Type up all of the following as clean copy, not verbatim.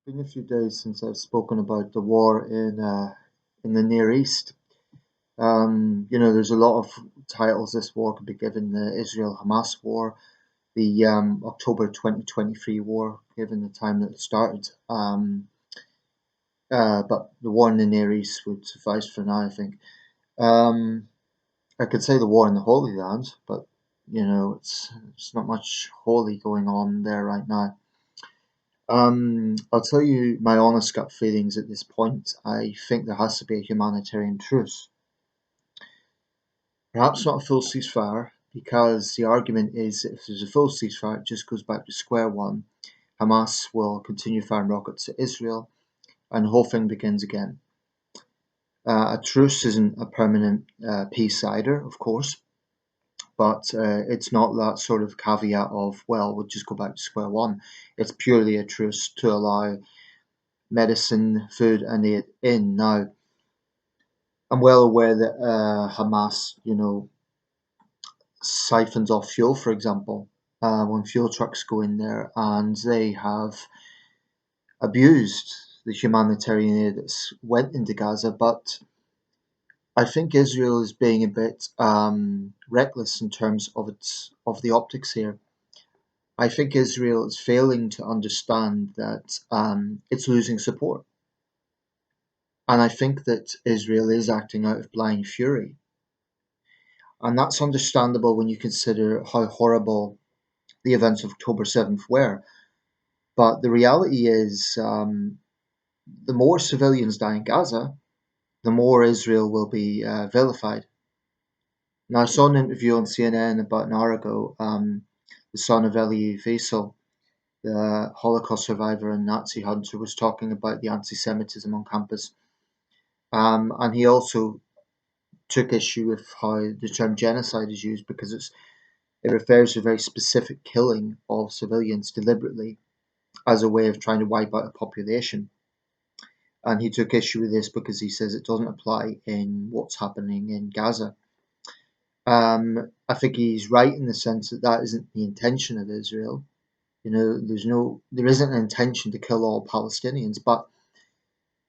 Been a few days since I've spoken about the war in the Near East. There's a lot of titles this war could be given: the Israel-Hamas war, the October 2023 war, given the time that it started. But the war in the Near East would suffice for now, I think. Um, I could say the war in the Holy Land, but it's not much holy going on there right now. I'll tell you my honest gut feelings at this point. I think there has to be a humanitarian truce. Perhaps not a full ceasefire, because the argument is that if there's a full ceasefire, it just goes back to square one. Hamas will continue firing rockets at Israel, and the whole thing begins again. A truce isn't a permanent peace either, of course, but it's not that sort of caveat of, well, we'll just go back to square one. It's purely a truce to allow medicine, food, and aid in. Now, I'm well aware that Hamas, siphons off fuel, for example, when fuel trucks go in there, and they have abused the humanitarian aid that's went into Gaza. But I think Israel is being a bit reckless in terms of the optics here. I think Israel is failing to understand that it's losing support. And I think that Israel is acting out of blind fury. And that's understandable when you consider how horrible the events of October 7th were. But the reality is, the more civilians die in Gaza, the more Israel will be vilified. Now, I saw an interview on CNN about an hour ago. The son of Elie Wiesel, the Holocaust survivor and Nazi hunter, was talking about the anti Semitism on campus. And he also took issue with how the term genocide is used, because it refers to a very specific killing of civilians deliberately as a way of trying to wipe out a population. And he took issue with this because he says it doesn't apply in what's happening in Gaza. I think he's right in the sense that that isn't the intention of Israel. There isn't an intention to kill all Palestinians. But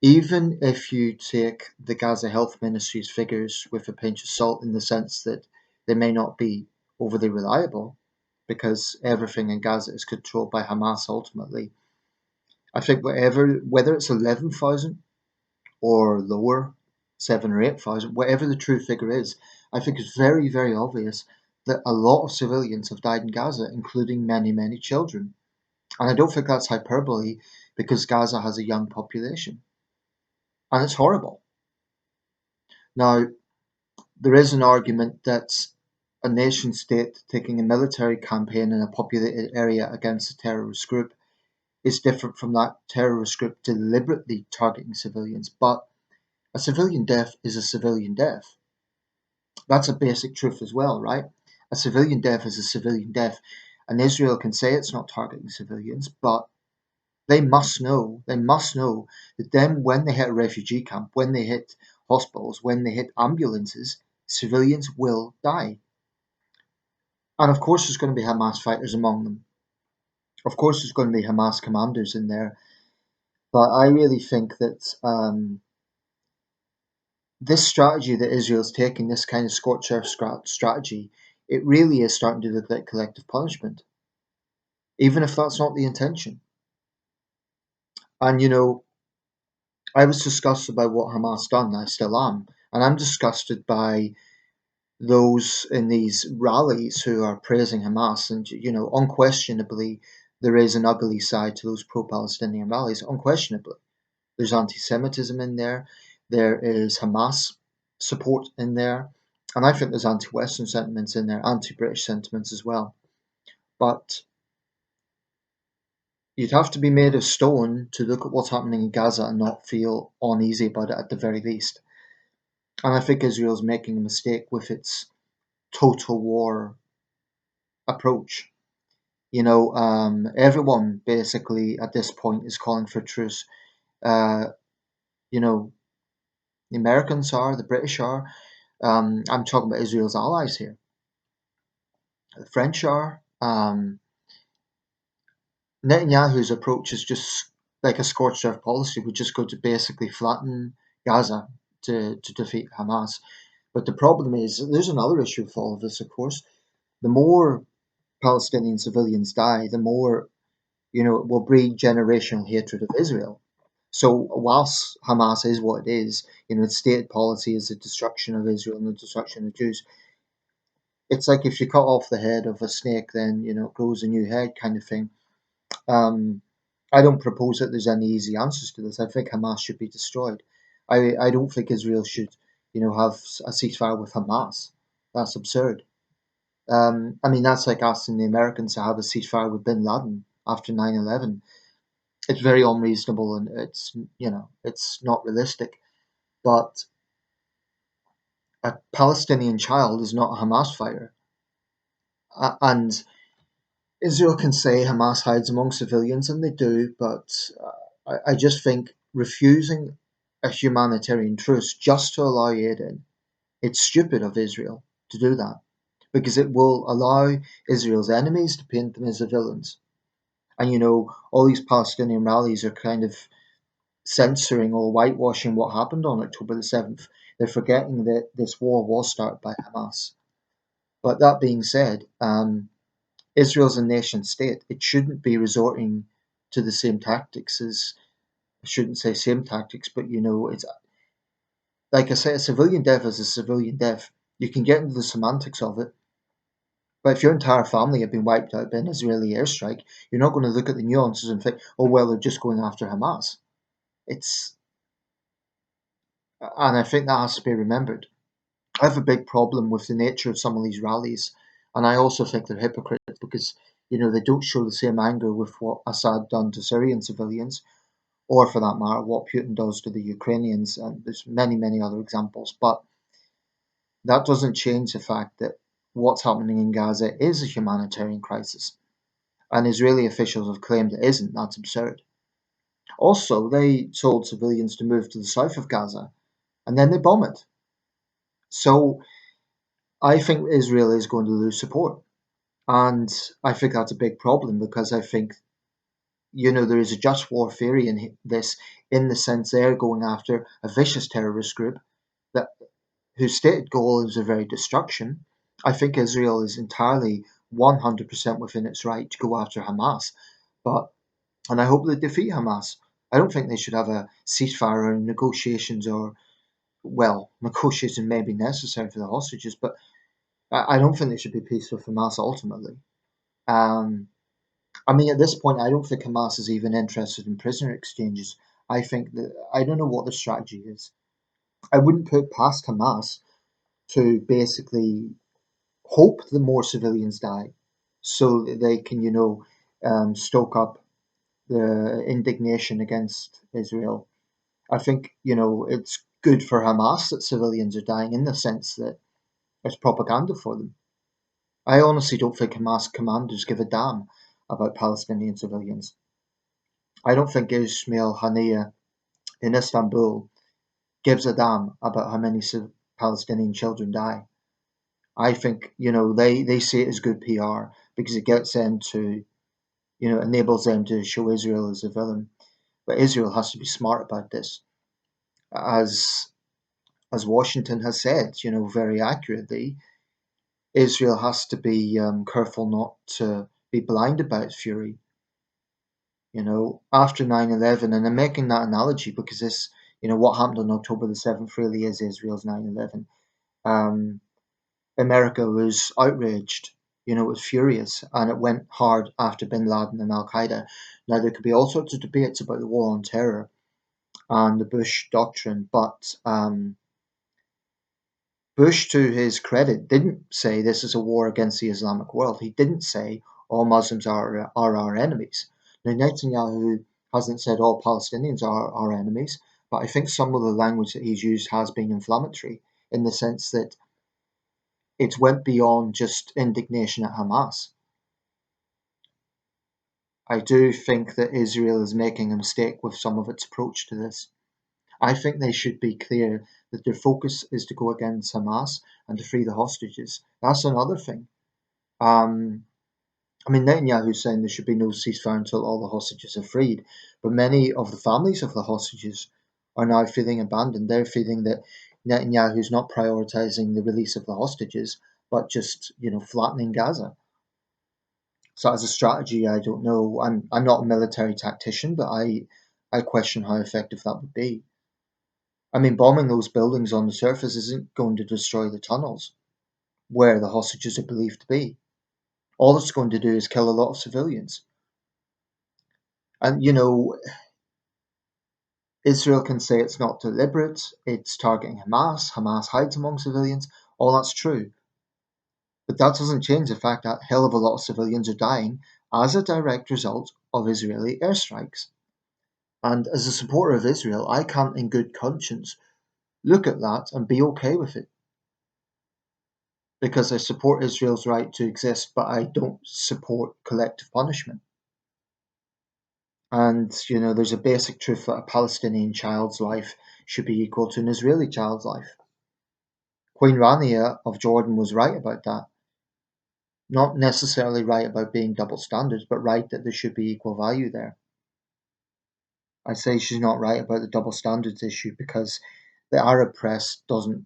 even if you take the Gaza Health Ministry's figures with a pinch of salt, in the sense that they may not be overly reliable, because everything in Gaza is controlled by Hamas ultimately. I think whether it's 11,000 or lower, 7 or 8,000, whatever the true figure is, I think it's very, very obvious that a lot of civilians have died in Gaza, including many, many children. And I don't think that's hyperbole, because Gaza has a young population. And it's horrible. Now, there is an argument that a nation state taking a military campaign in a populated area against a terrorist group is different from that terrorist group deliberately targeting civilians. But a civilian death is a civilian death. That's a basic truth as well, right? A civilian death is a civilian death. And Israel can say it's not targeting civilians, but they must know that then when they hit a refugee camp, when they hit hospitals, when they hit ambulances, civilians will die. And of course, there's going to be Hamas fighters among them. Of course, there's going to be Hamas commanders in there. But I really think that this strategy that Israel's taking, this kind of scorched earth strategy, it really is starting to look like collective punishment, even if that's not the intention. And I was disgusted by what Hamas done. I still am, and I'm disgusted by those in these rallies who are praising Hamas. And unquestionably, there is an ugly side to those pro-Palestinian rallies. Unquestionably, there's anti-Semitism in there. There is Hamas support in there, and I think there's anti-Western sentiments in there, anti-British sentiments as well. But you'd have to be made of stone to look at what's happening in Gaza and not feel uneasy about it, at the very least. And I think Israel's making a mistake with its total war approach. Everyone basically at this point is calling for truce. Uh, you know, the Americans are, the British are. I'm talking about Israel's allies here. The French are. Netanyahu's approach is just like a scorched earth policy would just go to basically flatten Gaza to defeat Hamas. But the problem is, there's another issue with all of this, of course. The more Palestinian civilians die, the more, it will breed generational hatred of Israel. So whilst Hamas is what it is, its stated policy is the destruction of Israel and the destruction of Jews. It's like if you cut off the head of a snake, then it grows a new head, kind of thing. Um, I don't propose that there's any easy answers to this. I think Hamas should be destroyed. I don't think Israel should, have a ceasefire with Hamas. That's absurd. I mean, that's like asking the Americans to have a ceasefire with Bin Laden after 9/11. It's very unreasonable and it's not realistic. But a Palestinian child is not a Hamas fighter. And Israel can say Hamas hides among civilians, and they do, but I just think refusing a humanitarian truce just to allow aid in, it's stupid of Israel to do that because it will allow Israel's enemies to paint them as the villains. And all these Palestinian rallies are kind of censoring or whitewashing what happened on October the 7th. They're forgetting that this war was started by Hamas. But that being said, Israel's a nation state. It shouldn't be resorting to the same tactics as, I shouldn't say same tactics, but it's like I say, a civilian death is a civilian death. You can get into the semantics of it, but if your entire family had been wiped out by an Israeli airstrike, you're not going to look at the nuances and think, oh, well, they're just going after Hamas. It's, and I think that has to be remembered. I have a big problem with the nature of some of these rallies, and I also think they're hypocrites because they don't show the same anger with what Assad done to Syrian civilians, or for that matter, what Putin does to the Ukrainians, and there's many, many other examples. But that doesn't change the fact that what's happening in Gaza is a humanitarian crisis, and Israeli officials have claimed it isn't. That's absurd. Also, they told civilians to move to the south of Gaza, and then they bomb it. So I think Israel is going to lose support. And I think that's a big problem because I think, there is a just war theory in this, in the sense they're going after a vicious terrorist group that whose stated goal is the very destruction. I think Israel is entirely 100% within its right to go after Hamas, but and I hope they defeat Hamas. I don't think they should have a ceasefire or negotiations or well, negotiations may be necessary for the hostages, but I don't think they should be peace with Hamas ultimately. Um, I mean, at this point, I don't think Hamas is even interested in prisoner exchanges. I think that I don't know what the strategy is. I wouldn't put past Hamas to basically hope that more civilians die, so that they can, stoke up the indignation against Israel. I think, it's good for Hamas that civilians are dying in the sense that it's propaganda for them. I honestly don't think Hamas commanders give a damn about Palestinian civilians. I don't think Ismail Haniyeh in Istanbul gives a damn about how many Palestinian children die. I think, they see it as good PR because it gets them to, enables them to show Israel as a villain. But Israel has to be smart about this. As Washington has said, very accurately, Israel has to be careful not to be blinded by its fury. After 9/11, and I'm making that analogy because this, what happened on October the 7th really is Israel's 9/11. Um, America was outraged, it was furious, and it went hard after bin Laden and Al Qaeda. Now, there could be all sorts of debates about the war on terror and the Bush doctrine, but Bush, to his credit, didn't say this is a war against the Islamic world. He didn't say all Muslims are our enemies. Now, Netanyahu hasn't said all Palestinians are our enemies, but I think some of the language that he's used has been inflammatory in the sense that it's went beyond just indignation at Hamas. I do think that Israel is making a mistake with some of its approach to this. I think they should be clear that their focus is to go against Hamas and to free the hostages. That's another thing. Um, I mean, Netanyahu's saying there should be no ceasefire until all the hostages are freed, but many of the families of the hostages are now feeling abandoned. They're feeling that Netanyahu's not prioritizing the release of the hostages, but just flattening Gaza. So as a strategy, I don't know. I'm not a military tactician, but I question how effective that would be. I mean, bombing those buildings on the surface isn't going to destroy the tunnels where the hostages are believed to be. All it's going to do is kill a lot of civilians. And Israel can say it's not deliberate, it's targeting Hamas, Hamas hides among civilians, all that's true. But that doesn't change the fact that a hell of a lot of civilians are dying as a direct result of Israeli airstrikes. And as a supporter of Israel, I can't in good conscience look at that and be okay with it. Because I support Israel's right to exist, but I don't support collective punishment. And, there's a basic truth that a Palestinian child's life should be equal to an Israeli child's life. Queen Rania of Jordan was right about that. Not necessarily right about being double standards, but right that there should be equal value there. I say she's not right about the double standards issue because the Arab press doesn't,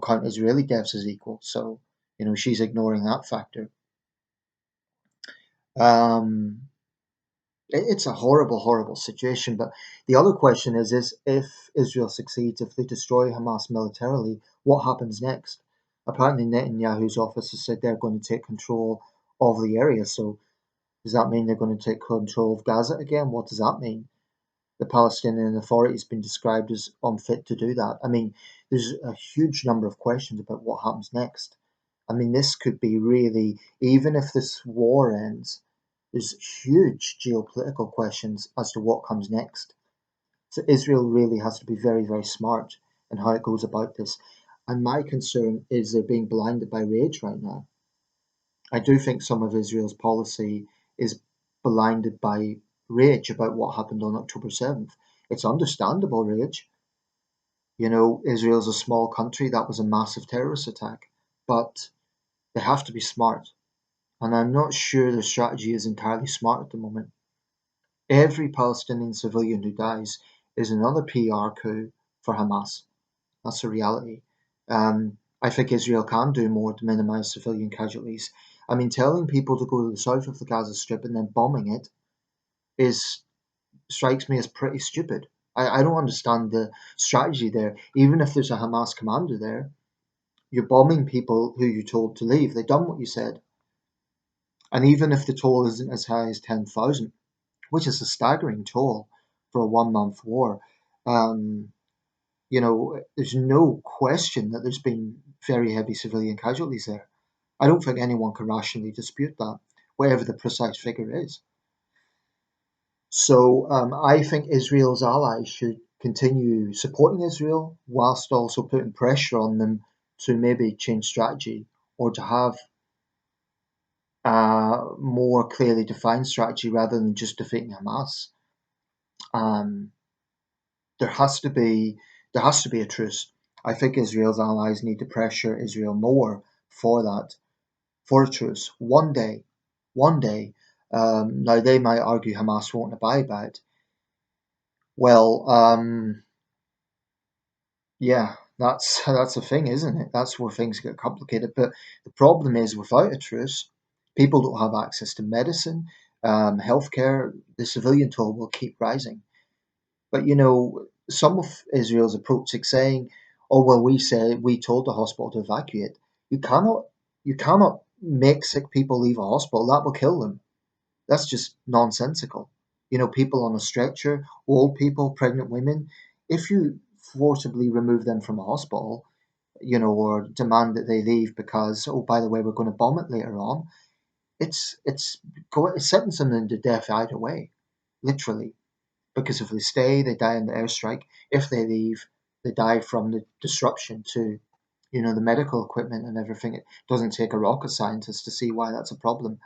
count Israeli deaths as equal. So, she's ignoring that factor. Um, it's a horrible, horrible situation. But the other question is if Israel succeeds, if they destroy Hamas militarily, what happens next? Apparently, Netanyahu's office has said they're going to take control of the area. So, does that mean they're going to take control of Gaza again? What does that mean? The Palestinian Authority has been described as unfit to do that. I mean, there's a huge number of questions about what happens next. I mean, this could be really, even if this war ends, there's huge geopolitical questions as to what comes next. So Israel really has to be very, very smart in how it goes about this. And my concern is they're being blinded by rage right now. I do think some of Israel's policy is blinded by rage about what happened on October 7th. It's understandable rage. Israel's a small country. That was a massive terrorist attack. But they have to be smart. And I'm not sure their strategy is entirely smart at the moment. Every Palestinian civilian who dies is another PR coup for Hamas. That's the reality. I think Israel can do more to minimize civilian casualties. I mean, telling people to go to the south of the Gaza Strip and then bombing it is strikes me as pretty stupid. I don't understand the strategy there. Even if there's a Hamas commander there, you're bombing people who you told to leave. They've done what you said. And even if the toll isn't as high as 10,000, which is a staggering toll for a 1 month war, um, there's no question that there's been very heavy civilian casualties there. I don't think anyone can rationally dispute that, whatever the precise figure is. So I think Israel's allies should continue supporting Israel whilst also putting pressure on them to maybe change strategy or to have a more clearly defined strategy rather than just defeating Hamas. Um, there has to be there has to be a truce. I think Israel's allies need to pressure Israel more for that, for a truce. One day. Now they might argue Hamas won't abide by it. Well, yeah, that's a thing, isn't it? That's where things get complicated. But the problem is, without a truce, people don't have access to medicine, healthcare. The civilian toll will keep rising. But some of Israel's approach is saying, "Oh well, we told the hospital to evacuate." You cannot you cannot make sick people leave a hospital. That will kill them. That's just nonsensical. People on a stretcher, old people, pregnant women. If you forcibly remove them from a hospital, or demand that they leave because, oh, by the way, we're going to bomb it later on, it's sentencing them to death either way, literally. Because if they stay, they die in the airstrike. If they leave, they die from the disruption to, the medical equipment and everything. It doesn't take a rocket scientist to see why that's a problem.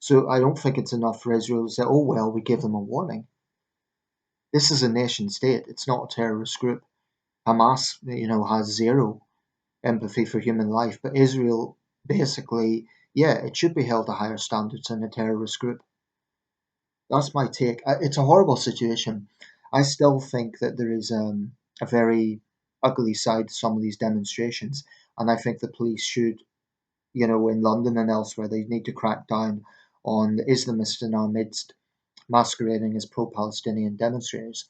So I don't think it's enough for Israel to say, oh, well, we give them a warning. This is a nation state. It's not a terrorist group. Hamas, has zero empathy for human life, but Israel basically yeah, it should be held to higher standards than a terrorist group. That's my take. It's a horrible situation. I still think that there is a very ugly side to some of these demonstrations, and I think the police should, in London and elsewhere, they need to crack down on the Islamists in our midst masquerading as pro-Palestinian demonstrators.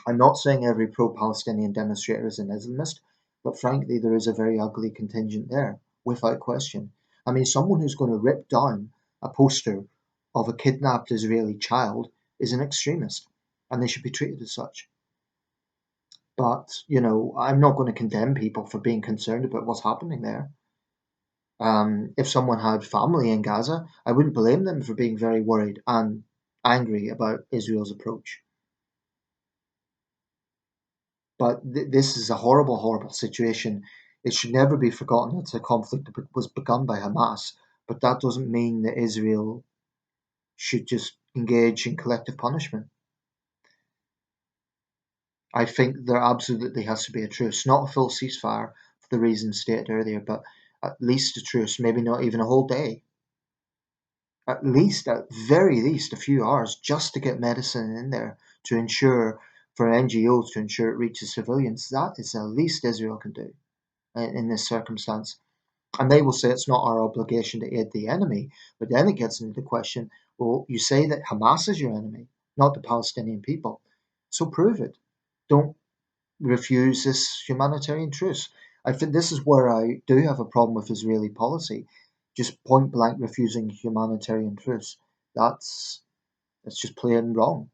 I'm not saying every pro-Palestinian demonstrator is an Islamist, but frankly, there is a very ugly contingent there, without question. I mean, someone who's going to rip down a poster of a kidnapped Israeli child is an extremist, and they should be treated as such. But, I'm not going to condemn people for being concerned about what's happening there. If someone had family in Gaza, I wouldn't blame them for being very worried and angry about Israel's approach. But this is a horrible, horrible situation. It should never be forgotten it's a conflict that was begun by Hamas, but that doesn't mean that Israel should just engage in collective punishment. I think there absolutely has to be a truce, not a full ceasefire for the reasons stated earlier, but at least a truce, maybe not even a whole day. At least, at very least, a few hours just to get medicine in there to ensure for NGOs to ensure it reaches civilians. That is the least Israel can do in this circumstance. And they will say it's not our obligation to aid the enemy. But then it gets into the question, well, you say that Hamas is your enemy, not the Palestinian people. So prove it. Don't refuse this humanitarian truce. I think this is where I do have a problem with Israeli policy. Just point blank refusing humanitarian truce. That's just plain wrong.